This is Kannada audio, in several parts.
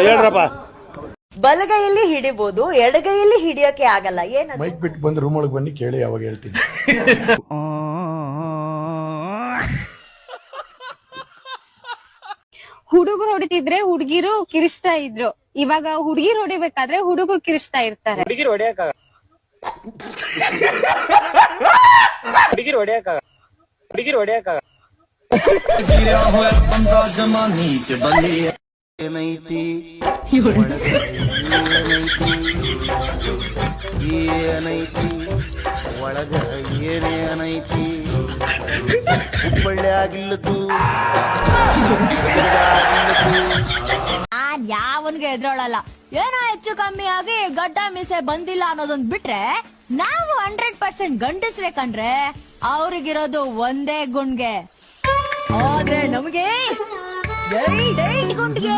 ಹೇಳ್ರಪ್ಪ. ಬಲಗೈಯಲ್ಲಿ ಹಿಡಿಬಹುದು, ಎಡಗೈಯಲ್ಲಿ ಹಿಡಿಯೋಕೆ ಆಗಲ್ಲ. ಏನದು? ಮೈಕ್ ಬಿಟ್ಟು ಬಂದು ರೂಮ್ ಒಳಗೆ ಬನ್ನಿ, ಕೇಳಿ ಅವಾಗ ಹೇಳ್ತೀನಿ. ಹುಡುಗರು ಹೊಡಿತಿದ್ರೆ ಹುಡುಗಿರು ಕಿರಿಸ್ತಾ ಇದ್ರು. ಇವಾಗ ಹುಡುಗಿರು ಹೊಡಿಬೇಕಾದ್ರೆ ಹುಡುಗರು ಕಿರಿಸ್ತಾ ಇರ್ತಾರೆ. ಹುಡುಗಿರು ಹೊಡಿಯಕ ಏನೈತಿ ಒಳಗ ಏನೇನೈತಿ ಹುಬ್ಬಳ್ಳಿ ಆಗಿಲ್ಲದು ಯಾವನ್ಗೆ ಎದ್ರೊಳಲ್ಲ. ಏನೋ ಹೆಚ್ಚು ಕಮ್ಮಿ ಆಗಿ ಗಡ್ಡ ಮೀಸೆ ಬಂದಿಲ್ಲ ಅನ್ನೋದೊಂದ್ ಬಿಟ್ರೆ ನಾವು 100% ಗಂಡಸ್ರೆ ಕಂಡ್ರೆ ಅವ್ರಿಗಿರೋದು ಒಂದೇ ಗುಂಡ್ಗೆ. ಆದ್ರೆ ನಮ್ಗೆ ಗುಂಡ್ಗೆ.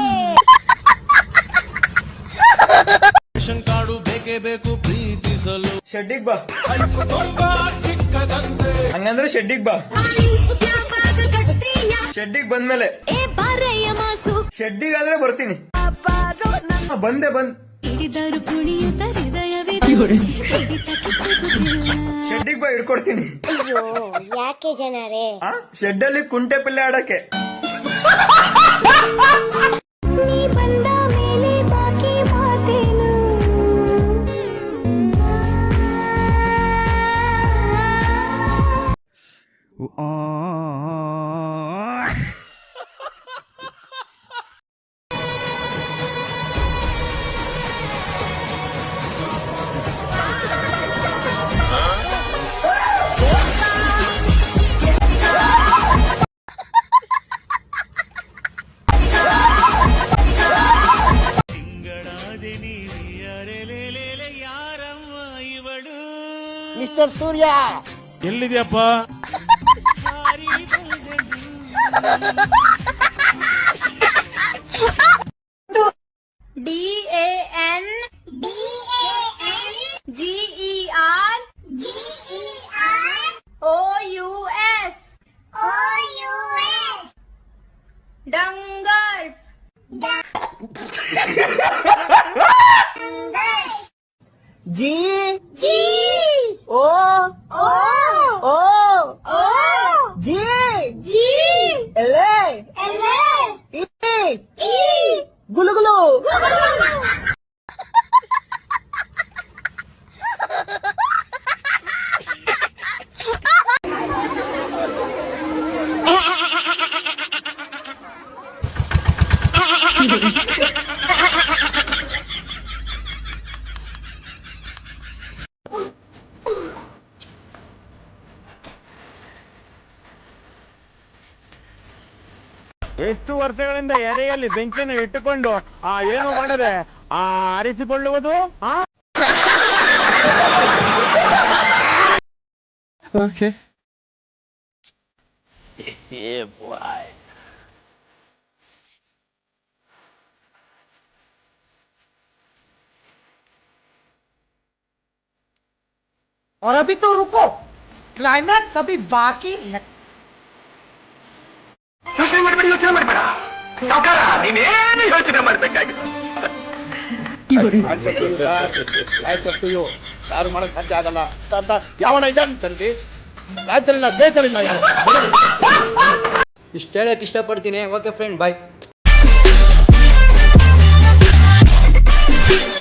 ಕಾಡು ಬೇಕೇ ಬೇಕು ಪ್ರೀತಿಸಲು. ಶೆಡ್ಡಿಗ್ ಬಾ, ಹಂಗಂದ್ರೆ ಶೆಡ್ಡಿಗ್ ಬಾ. ಶೆಡ್ಡಿಗ್ ಬಂದ್ಮೇಲೆ ಶೆಡ್ಡಿಗಾದ್ರೆ ಬರ್ತೀನಿ. ಬಂದೆ ಶೆಡ್ಡಿಗ್ ಬಾ, ಹಿಡ್ಕೊಡ್ತೀನಿ. ಯಾಕೆ ಜನರೇ? ಶೆಡ್ಡಲ್ಲಿ ಕುಂಟೆ ಪಿಲ್ಲೆ ಆಡಕ್ಕೆ. ಮಿಸ್ಟರ್ ಸೂರ್ಯ ಎಲ್ಲಿದ್ಯಪ್ಪ? DAN GER OUS Dangal. G O O G L E ಗುಲು ಗುಲು. ಎಷ್ಟು ವರ್ಷಗಳಿಂದ ಎರೆಯಲ್ಲಿ ಬೆಂಕಿಯನ್ನು ಇಟ್ಟುಕೊಂಡು ಏನು ಮಾಡದೆ ಆರಿಸಿಕೊಳ್ಳುವುದು. Okay. Yeah, boy. और अभी तो रुको, क्लाइमैक्स अभी बाकी है. ಯೋಚನೆ ಮಾಡಬೇಡ ಸಾವುಕಾರ, ನೀನೇನು ಯೋಚನೆ ಮಾಡ್ಬೇಕಾಗಿಲ್ಲ. ಯಾರು ಮಾಡಕ್ ಸಾಧ್ಯ ಆಗಲ್ಲ ಅಂತ ಯಾವನ ಇದಂತಂದ್ರೆ ರಾಜ್ಯದಲ್ಲಿ ದೇಶದಿಂದ ಇಷ್ಟ ಹೇಳಕ್ ಇಷ್ಟಪಡ್ತೀನಿ. ಓಕೆ ಫ್ರೆಂಡ್, ಬಾಯ್.